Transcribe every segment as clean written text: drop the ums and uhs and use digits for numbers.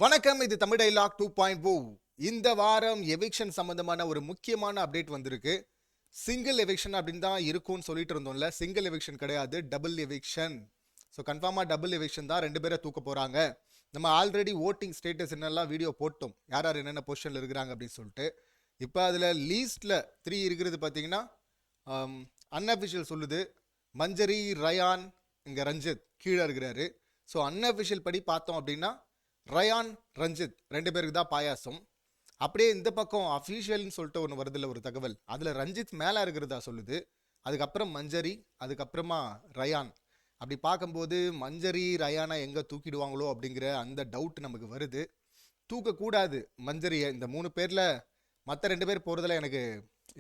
வணக்கம், இது தமிழ் டைலாக் 2.0. இந்த வாரம் எவிக்ஷன் சம்பந்தமான ஒரு முக்கியமான அப்டேட் வந்திருக்கு. சிங்கிள் எவிக்ஷன் அப்படின்னு தான் இருக்கும்னு சொல்லிட்டு இருந்தோம்ல. சிங்கிள் எவிக்ஷன் கிடையாது, டபுள் எவிக்ஷன். ஸோ கன்ஃபார்மாக டபுள் எவிக்ஷன் தான். 2 பேரை தூக்க போகிறாங்க. நம்ம ஆல்ரெடி ஓட்டிங் ஸ்டேட்டஸ் என்னெல்லாம் வீடியோ போட்டோம், யார் யார் என்னென்ன பொசிஷனில் இருக்கிறாங்க அப்படின்னு சொல்லிட்டு. இப்போ அதில் லீஸ்ட்டில் 3 இருக்கிறது பார்த்தீங்கன்னா, அன்அஃபிஷியல் சொல்லுது மஞ்சரி, ரயான், இங்கே ரஞ்சித் கீழே இருக்கிறாரு. ஸோ அன்அஃபிஷியல் படி பார்த்தோம் அப்படின்னா ரயான், ரஞ்சித் 2 பேருக்கு தான் பாயாசம். அப்படியே இந்த பக்கம் அஃபீஷியல்னு சொல்லிட்டு ஒன்று வருதுல ஒரு தகவல், அதில் ரஞ்சித் மேலே இருக்கிறதா சொல்லுது. அதுக்கப்புறம் மஞ்சரி, அதுக்கப்புறமா ரயான். அப்படி பார்க்கும்போது மஞ்சரி ரயானை எங்கே தூக்கிடுவாங்களோ அப்படிங்கிற அந்த டவுட் நமக்கு வருது. தூக்கக்கூடாது மஞ்சரியை. இந்த 3 பேரில் மற்ற 2 பேர் போகிறதுல எனக்கு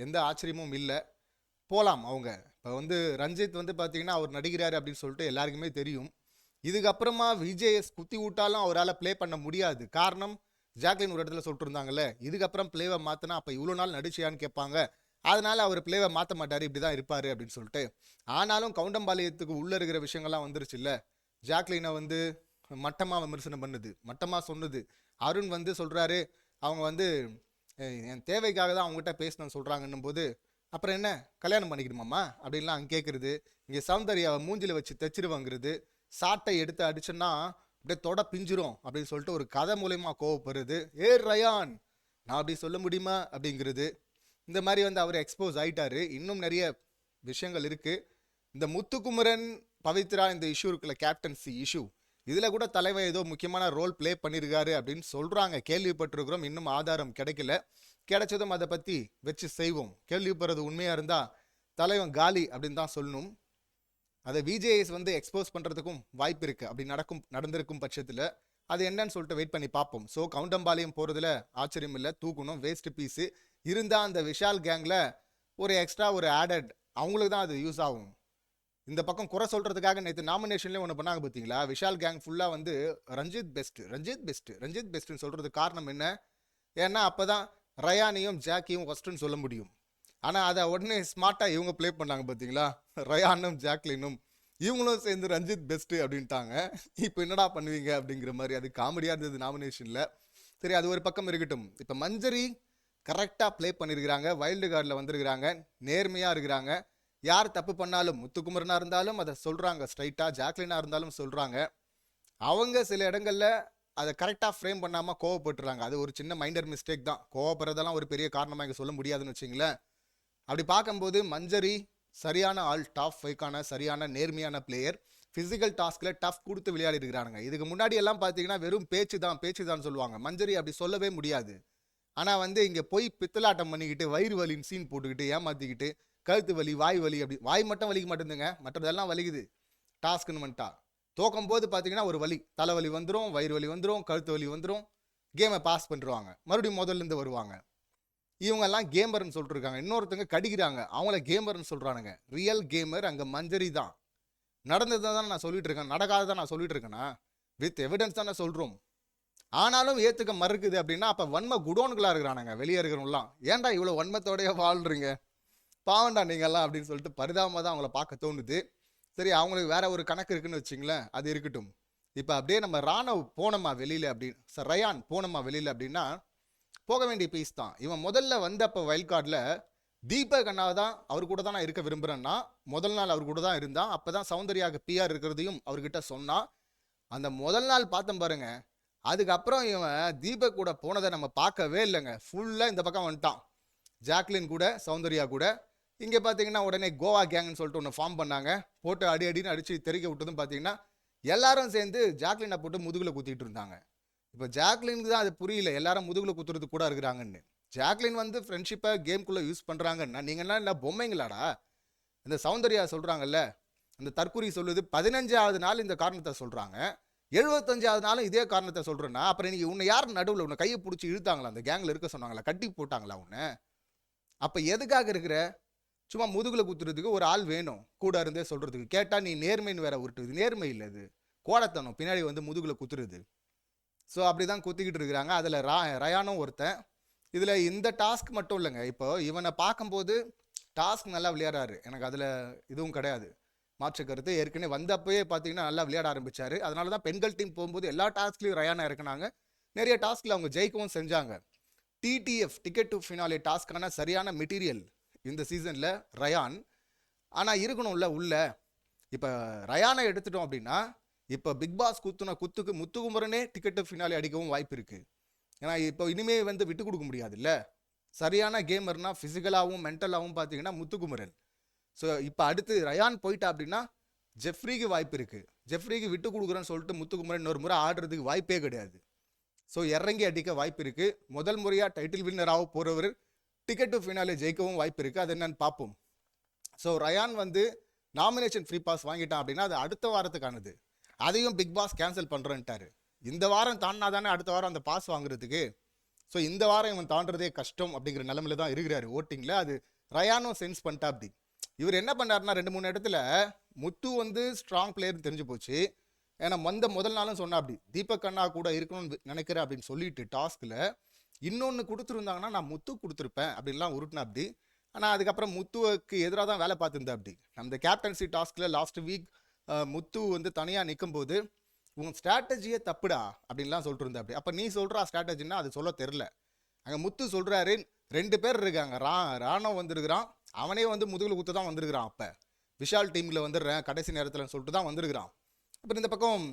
எந்த ஆச்சரியமும் இல்லை. போகலாம் அவங்க. இப்போ ரஞ்சித் பார்த்தீங்கன்னா அவர் நடிக்கிறாரு அப்படின்னு சொல்லிட்டு எல்லாருக்குமே தெரியும். இதுக்கப்புறமா விஜேஎஸ் குத்தி விட்டாலும் அவரால் ப்ளே பண்ண முடியாது. காரணம், ஜாக்லின் ஒரு இடத்துல சொல்லிட்டு இருந்தாங்கல்ல, இதுக்கப்புறம் பிளேவை மாற்றினா அப்போ இவ்வளோ நாள் நடிச்சியான்னு கேட்பாங்க, அதனால அவர் பிளேவை மாற்ற மாட்டார், இப்படி தான் இருப்பார் அப்படின்னு சொல்லிட்டு. ஆனாலும் கவுண்டம்பாளையத்துக்கு உள்ளே இருக்கிற விஷயங்கள்லாம் வந்துருச்சு இல்லை. ஜாக்லினை மட்டமாக விமர்சனம் பண்ணுது, மட்டமாக சொன்னது. அருண் சொல்கிறாரு, அவங்க என் தேவைக்காக தான் அவங்ககிட்ட பேசணும்னு சொல்கிறாங்கன்னும் போது, அப்புறம் என்ன கல்யாணம் பண்ணிக்கணுமாம்மா அப்படின்லாம் அங்கே கேட்குறது. இங்கே சௌந்தர்யாவை மூஞ்சில் வச்சு தைச்சிருவாங்கிறது. சாட்டை எடுத்து அடிச்சோன்னா அப்படியே தொட பிஞ்சிரும் அப்படின்னு சொல்லிட்டு ஒரு கதை மூலயமா கோவப்படுறது. ரயான், நான் அப்படி சொல்ல முடியுமா அப்படிங்கிறது. இந்த மாதிரி அவர் எக்ஸ்போஸ் ஆயிட்டாரு. இன்னும் நிறைய விஷயங்கள் இருக்கு. இந்த முத்துக்குமரன் பவித்ரா இந்த இஷ்யூ இருக்குல்ல, கேப்டன்சி இஷ்யூ, இதில் கூட தலைவர் ஏதோ முக்கியமான ரோல் பிளே பண்ணியிருக்காரு அப்படின்னு சொல்கிறாங்க, கேள்விப்பட்டிருக்கிறோம். இன்னும் ஆதாரம் கிடைக்கல. கிடைச்சதும் அதை பற்றி வச்சு செய்வோம். கேள்விப்படுறது உண்மையாக இருந்தால் தலைவன் காலி அப்படின்னு தான் சொல்லணும். அதை விஜேஎஸ் எக்ஸ்போஸ் பண்ணுறதுக்கும் வாய்ப்பு இருக்குது. அப்படி நடந்திருக்கும் பட்சத்தில் அது என்னன்னு சொல்லிட்டு வெயிட் பண்ணி பார்ப்போம். ஸோ கவுண்டம்பாளையம் போகிறதுல ஆச்சரியம் இல்லை, தூக்கணும். வேஸ்ட் பீஸு இருந்தால் அந்த விஷால் கேங்கில் ஒரு எக்ஸ்ட்ரா ஒரு ஆடட் அவங்களுக்கு தான் அது யூஸ் ஆகும். இந்த பக்கம் குறை சொல்கிறதுக்காக நேற்று நாமினேஷன்லேயே ஒன்று பண்ணாங்க பார்த்தீங்களா, விஷால் கேங் ஃபுல்லாக ரஞ்சித் பெஸ்ட்டு, ரஞ்சித் பெஸ்ட்டு, ரஞ்சித் பெஸ்ட்டுன்னு சொல்கிறதுக்கு காரணம் என்ன? ஏன்னா அப்போ தான் ரயானையும் ஜாக்கியும் ஃபஸ்ட்டுன்னு சொல்ல முடியும். ஆனால் அதை உடனே ஸ்மார்ட்டாக இவங்க ப்ளே பண்ணாங்க பார்த்தீங்களா, ரயானும் ஜாக்லினும் இவங்களும் சேர்ந்து ரஞ்சித் பெஸ்ட்டு அப்படின்ட்டாங்க. இப்போ என்னடா பண்ணுவீங்க அப்படிங்கிற மாதிரி அது காமெடியாக இருந்தது நாமினேஷனில். சரி, அது ஒரு பக்கம் இருக்கட்டும். இப்போ மஞ்சரி கரெக்டாக ப்ளே பண்ணியிருக்கிறாங்க, வைல்டு கார்டில் வந்திருக்கிறாங்க, நேர்மையாக இருக்கிறாங்க. யார் தப்பு பண்ணாலும், முத்துக்குமரனாக இருந்தாலும் அதை சொல்கிறாங்க ஸ்ட்ரைட்டாக, ஜாக்லினாக இருந்தாலும் சொல்கிறாங்க. அவங்க சில இடங்களில் அதை கரெக்டாக ஃப்ரேம் பண்ணாமல் கோவப்பட்டுறாங்க. அது ஒரு சின்ன மைண்டர் மிஸ்டேக் தான். கோவப்படுறதெல்லாம் ஒரு பெரிய காரணமாக இங்கே சொல்ல முடியாதுன்னு வச்சிங்களேன். அப்படி பார்க்கும்போது மஞ்சரி சரியான ஆள், டாப் 5க்கான சரியான நேர்மையான பிளேயர். ஃபிசிக்கல் டாஸ்கில் டஃப் கொடுத்து விளையாடி இருக்கிறாங்க. இதுக்கு முன்னாடி எல்லாம் பார்த்தீங்கன்னா வெறும் பேச்சு தான் சொல்லுவாங்க. மஞ்சரி அப்படி சொல்லவே முடியாது. ஆனால் இங்கே போய் பித்தலாட்டம் பண்ணிக்கிட்டு வயிறு வலின்னு சீன் போட்டுக்கிட்டு ஏமாற்றிக்கிட்டு கழுத்து வலி, வாய் வலி, அப்படி வாய் மட்டும் வலிக்க மாட்டேங்குதுங்க, மற்றதெல்லாம் வலிக்குது. டாஸ்க்குன்னு வந்துட்டா தோக்கும் போது பார்த்தீங்கன்னா ஒரு வலி, தலைவலி வந்துடும், வயிறு வலி வந்துடும், கழுத்து வலி வந்துடும், கேமை பாஸ் பண்ணிடுவாங்க, மறுபடியும் முதல்லேருந்து வருவாங்க. இவங்கெல்லாம் கேமர்னு சொல்லிட்டு இருக்காங்க. இன்னொருத்தங்க கடிக்கிறாங்க, அவங்கள கேமர்னு சொல்கிறானுங்க. ரியல் கேமர் அங்கே மஞ்சரி தான். நடந்ததை தான் நான் சொல்லிட்டு இருக்கேன், நடக்காததான் நான் சொல்லிட்டு இருக்கேன்னா, வித் எவிடன்ஸ் தானே சொல்கிறோம். ஆனாலும் ஏற்றுக்க மறுக்குது அப்படின்னா அப்போ வன்ம குடோன்களாக இருக்கிறானுங்க வெளியே இருக்கிறவங்களாம். ஏன்டா இவ்வளோ வன்மத்தோடைய வாழ்றீங்க, பாவண்டா நீங்கள்லாம் அப்படின்னு சொல்லிட்டு பரிதாபமாக தான் அவங்கள பார்க்க தோணுது. சரி, அவங்களுக்கு வேற ஒரு கணக்கு இருக்குன்னு வச்சிங்களேன், அது இருக்கட்டும். இப்போ அப்படியே நம்ம ராணவ் போனோமா வெளியில் அப்படின்னு, சார் ரயான் போனோமா வெளியில் அப்படின்னா போக வேண்டிய பீஸ் தான். இவன் முதல்ல அப்போ வைல்ட் கார்டில் தீபக் அண்ணா தான் அவர் கூட தான் நான் இருக்க விரும்புகிறேன்னா முதல் நாள் அவர் கூட தான் இருந்தான். அப்போ தான் சௌந்தர்யாக பிஆர் இருக்கிறதையும் அவர்கிட்ட சொன்னான். அந்த முதல் நாள் பார்த்தோம் பாருங்க. அதுக்கப்புறம் இவன் தீபக் கூட போனதை நம்ம பார்க்கவே இல்லைங்க. ஃபுல்லாக இந்த பக்கம் வந்துட்டான், ஜாக்லின் கூட சௌந்தர்யா கூட. இங்கே பார்த்தீங்கன்னா உடனே கோவா கேங்னு சொல்லிட்டு ஒன்று ஃபார்ம் பண்ணாங்க. போட்டு அடின்னு அடித்து தெறிக்க விட்டதும் பார்த்தீங்கன்னா எல்லாரும் சேர்ந்து ஜாக்லினை போட்டு முதுகில் குத்திட்டு இருந்தாங்க. இப்போ ஜாக்லினுக்கு தான் அது புரியல, எல்லாரும் முதுகுல குத்துறது கூட இருக்கிறாங்கன்னு. ஜாக்லின் ஃப்ரெண்ட்ஷிப்பை கேம்குள்ளே யூஸ் பண்ணுறாங்கன்னா நீங்கள்லாம் இல்லை பொம்மைங்களாடா. இந்த சௌந்தர்யா சொல்கிறாங்கல்ல, அந்த தற்கூரி சொல்லுது 15வது நாள் இந்த காரணத்தை சொல்கிறாங்க, 75வது நாளும் இதே காரணத்தை சொல்கிறேன்னா அப்புறம் நீங்கள் உன்னை யார் நடுவில் உன்னை கையை பிடிச்சி இழுத்தாங்களா, அந்த கேங்கில் இருக்க சொன்னாங்களா, கட்டி போட்டாங்களா உன்னை? அப்போ எதுக்காக இருக்கிற? சும்மா முதுகில் குத்துறதுக்கு ஒரு ஆள் வேணும் கூட இருந்தே சொல்கிறதுக்கு. கேட்டால் நீ நேர்மைன்னு வேற உருட்டுது. நேர்மை இல்லை, அது கோடத்தனம். பின்னாடி முதுகில் குத்துறது. ஸோ அப்படி தான் குத்திக்கிட்டு இருக்கிறாங்க. அதில் ரயானும் ஒருத்தன். இதில் இந்த டாஸ்க் மட்டும் இல்லைங்க, இப்போ இவனை பார்க்கும்போது டாஸ்க் நல்லா விளையாடுறாரு, எனக்கு அதில் இதுவும் கிடையாது, மாற்று கருத்து. ஏற்கனவே வந்தப்பவே பார்த்தீங்கன்னா நல்லா விளையாட ஆரம்பித்தார். அதனால தான் பெண்கள் டீம் போகும்போது எல்லா டாஸ்க்லையும் ரயானா இறக்குனாங்க. நிறைய டாஸ்கில் அவங்க ஜெயிக்கவும் செஞ்சாங்க. டிடிஎஃப் டிக்கெட் டு ஃபினாலே டாஸ்க்கான சரியான மெட்டீரியல் இந்த சீசனில் ரயான். ஆனால் இருக்கணும்ல உள்ள. இப்போ ரயானை எடுத்துட்டோம் அப்படின்னா இப்போ பிக் பாஸ் குத்துன குத்துக்கு முத்துக்குமரனே டிக்கெட் டு ஃபினாலே அடிக்கவும் வாய்ப்பு இருக்குது. ஏன்னா இப்போ இனிமே வந்து விட்டு கொடுக்க முடியாதுல்ல. சரியான கேமர்னா ஃபிசிக்கலாகவும் மென்டலாகவும் பார்த்தீங்கன்னா முத்துக்குமரன். ஸோ இப்போ அடுத்து ரயான் போயிட்டா அப்படின்னா ஜெஃப்ரிக்கு வாய்ப்பு இருக்குது. ஜெஃப்ரிக்கு விட்டு கொடுக்குறேன்னு சொல்லிட்டு முத்துக்குமரன் ஒரு முறை ஆடுறதுக்கு வாய்ப்பே கிடையாது. ஸோ இறங்கி அடிக்க வாய்ப்பு இருக்குது. முதல் முறையாக டைட்டில் வின்னராக போகிறவர் டிக்கெட் டு ஃபினாலே ஜெயிக்கவும் வாய்ப்பு இருக்குது. அது என்னன்னு பார்ப்போம். ஸோ ரயான் வந்து நாமினேஷன் ஃப்ரீ பாஸ் வாங்கிட்டான் அப்படின்னா அது அடுத்த வாரத்துக்கானது. அதையும் பிக் பாஸ் கேன்சல் பண்ணுறேன்ட்டாரு. இந்த வாரம் தாண்டினா தானே அடுத்த வாரம் அந்த பாஸ் வாங்குறதுக்கு. ஸோ இந்த வாரம் இவன் தாண்டதே கஷ்டம் அப்படிங்கிற நிலமையில தான் இருக்கிறாரு ஓட்டிங்கில். அது ரயானும் சென்ஸ் பண்ணிட்டா. அப்படி இவர் என்ன பண்ணாருன்னா 2-3 இடத்துல முத்து வந்து ஸ்ட்ராங் பிளேயர்னு தெரிஞ்சு போச்சு. ஏன்னா முதல் நாளும் சொன்னா அப்படி தீபக் அண்ணா கூட இருக்கணும்னு நினைக்கிறேன் அப்படின்னு சொல்லிட்டு டாஸ்கில் இன்னொன்று கொடுத்துருந்தாங்கன்னா நான் முத்து கொடுத்துருப்பேன் அப்படின்லாம் உருட்டினா. அப்படி ஆனால் அதுக்கப்புறம் முத்துவுக்கு எதிராக தான் வேலை பார்த்துருந்தா. அப்படி நம்ம கேப்டன்சி டாஸ்கில் லாஸ்ட் வீக் முத்து வந்து தனியாக நிற்கும் போது உன் ஸ்ட்ராட்டஜியே தப்புடா அப்படின்லாம் சொல்லிட்டு இருந்தா. அப்படி அப்போ நீ சொல்கிறா ஸ்ட்ராட்டஜின்னா அது சொல்ல தெரில. அங்கே முத்து சொல்கிறாரு 2 பேர் இருக்காங்க. ராணோ வந்திருக்கிறான், அவனே வந்து முதுகில் குத்து தான் வந்திருக்கிறான். அப்போ விஷால் டீமில் வந்துடுறேன் கடைசி நேரத்தில் சொல்லிட்டு தான் வந்திருக்கிறான். அப்புறம் இந்த பக்கம்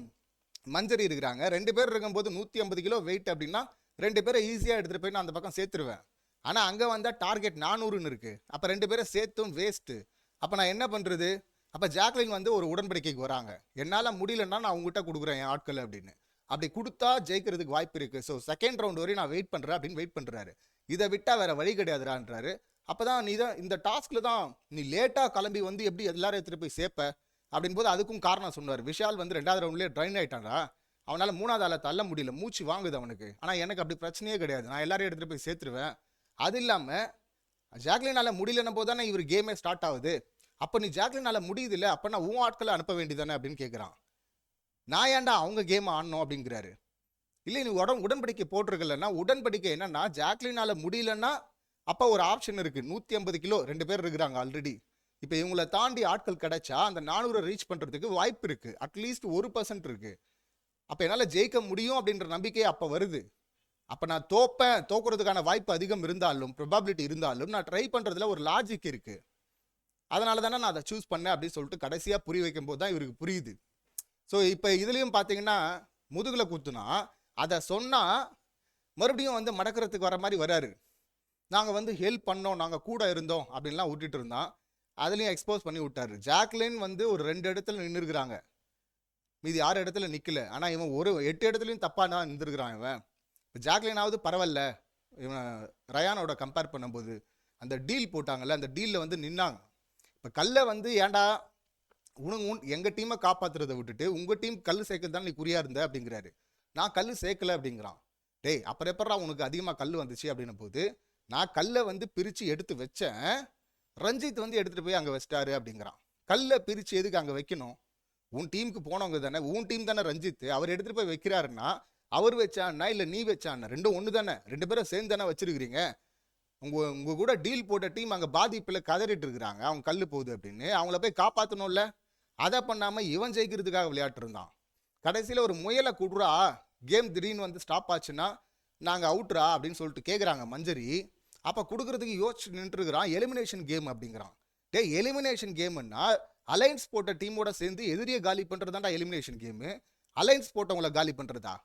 மஞ்சரி இருக்கிறாங்க. 2 பேர் இருக்கும்போது 150 கிலோ வெயிட் அப்படின்னா 2 பேரை ஈஸியாக எடுத்துகிட்டு போய் நான் அந்த பக்கம் சேர்த்துருவேன். ஆனால் அங்கே வந்தால் டார்கெட் 400ன்னு இருக்குது. அப்போ 2 பேரை சேர்த்தும் வேஸ்ட்டு. அப்போ நான் என்ன பண்ணுறது? அப்போ ஜாக்லின் வந்து ஒரு உடன்படிக்கைக்கு வராங்க. என்னால் முடியலன்னா நான் உங்ககிட்ட கொடுக்குறேன் என் ஆட்கள் அப்படின்னு. அப்படி கொடுத்தா ஜெயிக்கிறதுக்கு வாய்ப்பு இருக்குது. ஸோ செகண்ட் ரவுண்ட் வரையும் நான் வெயிட் பண்ணுறேன் அப்படின்னு வெயிட் பண்ணுறாரு. இதை விட்டால் வேறு வழி கிடையாதுறான்றாரு. அப்போ தான் நீ தான் இந்த டாஸ்கில் தான் நீ லேட்டாக கிளம்பி வந்து எப்படி எல்லாரும் எடுத்துகிட்டு போய் சேர்ப்ப அப்படின் போது அதுக்கும் காரணம் சொன்னார். விஷால் வந்து 2வது ரவுண்ட்லேயே ட்ரைன் ஆகிட்டான்டா. அவனால் 3வது ஆளை தள்ள முடியல, மூச்சு வாங்குது அவனுக்கு. ஆனால் எனக்கு அப்படி பிரச்சனையே கிடையாது, நான் எல்லாரையும் எடுத்துகிட்டு போய் சேர்த்துருவேன். அது இல்லாமல் ஜாக்லினால் முடியலன்னும் போது தானே இவர் கேமே ஸ்டார்ட் ஆகுது. அப்போ நீ ஜாக்லினால் முடியுது இல்லை, அப்போ நான் உன் ஆட்களை அனுப்ப வேண்டியதானே அப்படின்னு கேட்குறான். நான் ஏன்டா அவங்க கேம் ஆடணும் அப்படிங்கிறாரு. இல்லை நீ உடன்படிக்கை போட்டிருக்கலன்னா உடன்படிக்கை என்னன்னா ஜாக்லினால் முடியலன்னா அப்போ ஒரு ஆப்ஷன் இருக்குது. 150 கிலோ 2 பேர் இருக்கிறாங்க ஆல்ரெடி. இப்போ இவங்களை தாண்டி ஆட்கள் கிடைச்சா அந்த 400 ரீச் பண்ணுறதுக்கு வாய்ப்பு இருக்குது. அட்லீஸ்ட் 1% இருக்குது. அப்போ என்னால் ஜெயிக்க முடியும் அப்படின்ற நம்பிக்கை அப்போ வருது. அப்போ நான் தோக்குறதுக்கான வாய்ப்பு அதிகம் இருந்தாலும் ப்ரொபாபிலிட்டி இருந்தாலும் நான் ட்ரை பண்ணுறதுல ஒரு லாஜிக் இருக்குது. அதனால தானே நான் அதை சூஸ் பண்ணேன் அப்படின்னு சொல்லிட்டு கடைசியாக புரிய வைக்கும் போது தான் இவருக்கு புரியுது. ஸோ இப்போ இதுலேயும் பார்த்தீங்கன்னா முதுகில் குத்துனா அதை சொன்னால் மறுபடியும் வந்து மடக்கிறதுக்கு வர மாதிரி வராரு. நாங்கள் வந்து ஹெல்ப் பண்ணோம், நாங்கள் கூட இருந்தோம் அப்படின்லாம் விட்டுட்டு இருந்தான். அதுலேயும் எக்ஸ்போஸ் பண்ணி விட்டாரு. ஜாக்லின் வந்து ஒரு 2 இடத்துல நின்றுருக்கிறாங்க, மீதி 6 இடத்துல நிற்கல. ஆனால் இவன் ஒரு 8 இடத்துலையும் தப்பாக தான் நின்றுருக்கிறான். இவன் இப்போ ஜாக்லினாவது பரவாயில்ல, இவன் ரயானோட கம்பேர் பண்ணும்போது அந்த டீல் போட்டாங்கல்ல, அந்த டீலில் வந்து நின்னாங்க. இப்போ கல்லை வந்து ஏன்டா எங்கள் டீமை காப்பாற்றுறதை விட்டுட்டு உங்கள் டீம் கல் சேர்க்கறது தான் நீ குறியாக இருந்த அப்படிங்கிறாரு. நான் கல் சேர்க்கலை அப்படிங்கிறான். டேய் அப்புறம் எப்படா உனக்கு அதிகமாக கல் வந்துச்சு அப்படின்னும் போது நான் கல்லை வந்து பிரித்து எடுத்து வச்சேன், ரஞ்சித் வந்து எடுத்துகிட்டு போய் அங்கே வச்சிட்டாரு அப்படிங்கிறான். கல்லை பிரித்து எதுக்கு அங்கே வைக்கணும்? உன் டீமுக்கு போனவங்க தானே, உன் டீம் தானே ரஞ்சித், அவர் எடுத்துகிட்டு போய் வைக்கிறாருன்னா அவர் வச்சான்னா இல்லை நீ வச்சான்னா 2 ஒன்று தானே, 2 பேரும் சேர்ந்து தானே வச்சிருக்கிறீங்க. உங்கள் கூட டீல் போட்ட டீம் அங்கே பாதிப்பில் கதறிட்டு இருக்கிறாங்க, அவங்க கல் போகுது அப்படின்னு. அவங்கள போய் காப்பாற்றணும்ல. அதை பண்ணாமல் இவன் ஜெயிக்கிறதுக்காக விளையாட்டு இருந்தான். கடைசியில் ஒரு முயலை கூடுறா, கேம் திடீர்னு வந்து ஸ்டாப் ஆச்சுன்னா நாங்கள் அவுட்ரா அப்படின்னு சொல்லிட்டு கேட்குறாங்க மஞ்சரி. அப்போ கொடுக்குறதுக்கு யோசிச்சு நின்றுருக்கிறான். எலிமினேஷன் கேம் அப்படிங்கிறான். எலிமினேஷன் கேம்னா அலைன்ஸ் போட்ட டீமோட சேர்ந்து எதிரியை காலி பண்ணுறதாண்டா எலிமினேஷன் கேமு. அலைன்ஸ் போட்டவங்கள காலி பண்ணுறதா?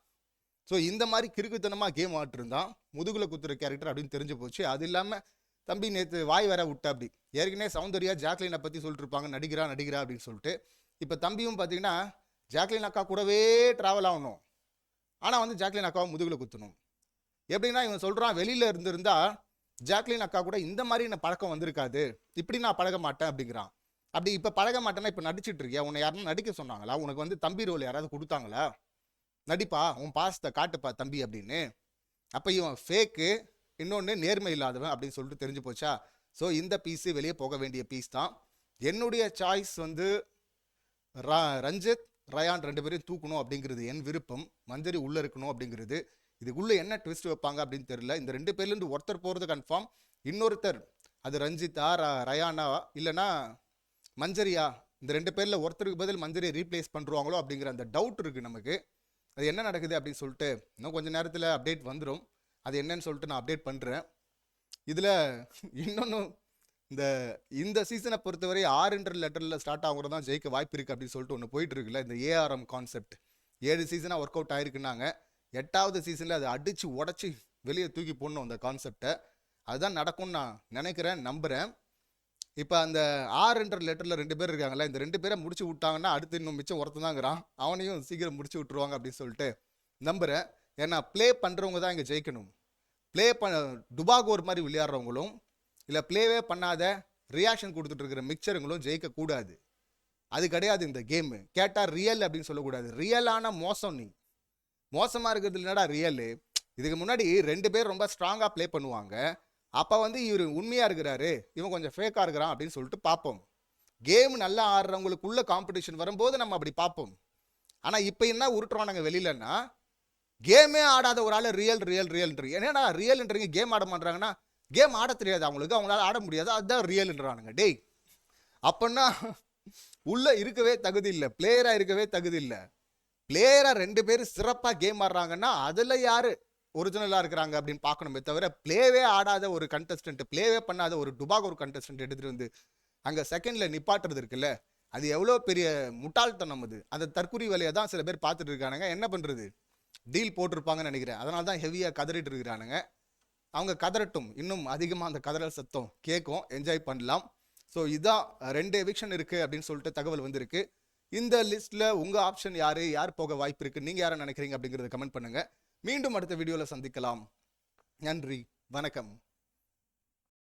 ஸோ இந்த மாதிரி கிறுக்குத்தனமாக கேம் ஆட்டிருந்தான். முதுகில் குத்துற கேரக்டர் அப்படின்னு தெரிஞ்சு போச்சு. அது இல்லாமல் தம்பி நேற்று வாய் வர விட்டா. அப்படி ஏற்கனவே சௌந்தர்யா ஜாக்லினை பற்றி சொல்லிட்டு இருப்பாங்க, நடிக்கிறா அப்படின்னு சொல்லிட்டு. இப்போ தம்பியும் பார்த்தீங்கன்னா ஜாக்லின் அக்கா கூடவே ட்ராவல் ஆகணும், ஆனால் வந்து ஜாக்லின் அக்காவை முதுகில் குத்தணும். எப்படின்னா இவன் சொல்கிறான், வெளியில் இருந்திருந்தா ஜாக்லின் அக்கா கூட இந்த மாதிரி என்ன பழக்கம் வந்திருக்காது, இப்படி நான் பழக மாட்டேன் அப்படிங்கிறான். அப்படி இப்போ பழக மாட்டேன்னா இப்போ நடிச்சிட்டு இருக்கியா? உன்னை யாரும் நடிக்க சொன்னாங்களா? உனக்கு வந்து தம்பி ரோல் யாராவது கொடுத்தாங்களா? நடிப்பா, உன் பாசத்தை காட்டுப்பா தம்பி அப்படின்னு. அப்போ இவன் ஃபேக்கு, இன்னொன்று நேர்மை இல்லாதவன் அப்படின்னு சொல்லிட்டு தெரிஞ்சு போச்சா. ஸோ இந்த பீஸு வெளியே போக வேண்டிய பீஸ் தான். என்னுடைய சாய்ஸ் வந்து ரஞ்சித் ரயான் 2 பேரையும் தூக்கணும் அப்படிங்கிறது என் விருப்பம். மஞ்சரி உள்ளே இருக்கணும் அப்படிங்கிறது. இதுக்குள்ளே என்ன ட்விஸ்ட் வைப்பாங்க அப்படின்னு தெரியல. இந்த 2 பேர்லேருந்து ஒருத்தர் போகிறது கன்ஃபார்ம். இன்னொருத்தர் அது ரஞ்சித்தா ரயானா இல்லைனா மஞ்சரியா, இந்த 2 பேரில் ஒருத்தருக்கு பதில் மஞ்சரியை ரீப்ளேஸ் பண்ணுறாங்களோ அப்படிங்கிற அந்த டவுட் இருக்குது நமக்கு. அது என்ன நடக்குது அப்படின்னு சொல்லிட்டு இன்னும் கொஞ்சம் நேரத்தில் அப்டேட் வந்துடும். அது என்னன்னு சொல்லிட்டு நான் அப்டேட் பண்ணுறேன். இதில் இன்னொன்று, இந்த சீசனை பொறுத்தவரை 6 லெட்டரில் ஸ்டார்ட் ஆகுறது தான் ஜெயிக்க வாய்ப்பு இருக்குது அப்படின்னு சொல்லிட்டு ஒன்று போயிட்டு இருக்குல்ல, இந்த ஏஆர்எம் கான்செப்ட் 7 சீசனாக ஒர்க் அவுட் ஆயிருக்குன்னாங்க. 8வது சீசனில் அதை அடித்து உடச்சி வெளியே தூக்கி போடணும் அந்த கான்செப்டை. அதுதான் நடக்கும்னு நான் நினைக்கிறேன், நம்புகிறேன். இப்போ அந்த 6 லெட்டரில் 2 பேர் இருக்காங்களே, இந்த 2 பேரை முடிச்சு விட்டாங்கன்னா அடுத்து இன்னும் மிச்சம் ஒருத்தன் தாங்கிறான், அவனையும் சீக்கிரம் முடிச்சு விட்ருவாங்க அப்படின்னு சொல்லிட்டு நம்புகிறேன். ஏன்னா ப்ளே பண்ணுறவங்க தான் இங்கே ஜெயிக்கணும். ப்ளே டுபாகோர் மாதிரி விளையாடுறவங்களும் இல்லை ப்ளேவே பண்ணாத ரியாக்ஷன் கொடுத்துட்டு இருக்கிற மிக்சருங்களும் ஜெயிக்கக்கூடாது. அது கிடையாது இந்த கேமு. கேட்டால் ரியல் அப்படின்னு சொல்லக்கூடாது. ரியலான மோசம். நீ மோசமாக இருக்கிறது இல்லைடா ரியலு. இதுக்கு முன்னாடி 2 பேர் ரொம்ப ஸ்ட்ராங்காக ப்ளே பண்ணுவாங்க. அப்போ இவர் உண்மையாக இருக்கிறாரு, இவன் கொஞ்சம் ஃபேக்காக இருக்கிறான் அப்படின்னு சொல்லிட்டு பார்ப்போம். கேம் நல்லா ஆடுறவங்களுக்குள்ள காம்படிஷன் வரும்போது நம்ம அப்படி பார்ப்போம். ஆனால் இப்போ என்ன உருட்டுறானுங்க வெளியிலன்னா, கேமே ஆடாத ஒரு ஆள் ரியல் ரியல் ரியல்ன்ற. ஏன்னா ரியல்ன்றீங்க, கேம் ஆட மாட்டாங்கன்னா கேம் ஆட தெரியாது அவங்களுக்கு, அவங்களால ஆட முடியாது, அதுதான் ரியல்ன்றானுங்க. டேய், அப்படின்னா உள்ள இருக்கவே தகுதி இல்லை, பிளேயராக இருக்கவே தகுதி இல்லை. பிளேயராக 2 பேர் சிறப்பாக கேம் ஆடுறாங்கன்னா அதில் யார் ஒரிஜினலாக இருக்கிறாங்க அப்படின்னு பார்க்கணுமே தவிர, பிளேவே ஆடாத ஒரு கண்டஸ்டன்ட், பிளேவே பண்ணாத ஒரு டுபாகோ ஒரு கண்டஸ்டன்ட் எடுத்துகிட்டு வந்து அங்கே செகண்டில் நிப்பாட்டுறது இருக்குல்ல, அது எவ்வளோ பெரிய முட்டாள்தனம். அது அந்த தற்குறி வேலையை தான் சில பேர் பார்த்துட்டு இருக்கானுங்க. என்ன பண்ணுறது, டீல் போட்டிருப்பாங்கன்னு நினைக்கிறேன். அதனால தான் ஹெவியாக கதறிட்டு இருக்கிறானுங்க. அவங்க கதறட்டும், இன்னும் அதிகமாக அந்த கதறல் சத்தம் கேட்கும், என்ஜாய் பண்ணலாம். ஸோ இதான் 2 எவிக்ஷன் இருக்குது அப்படின்னு சொல்லிட்டு தகவல் வந்திருக்கு. இந்த லிஸ்ட்டில் உங்கள் ஆப்ஷன் யார் போக வாய்ப்பு இருக்குது, நீங்கள் யாரை நினைக்கிறீங்க அப்படிங்கிறத கமெண்ட் பண்ணுங்கள். மீண்டும் அடுத்த வீடியோவில் சந்திக்கலாம். நன்றி, வணக்கம்.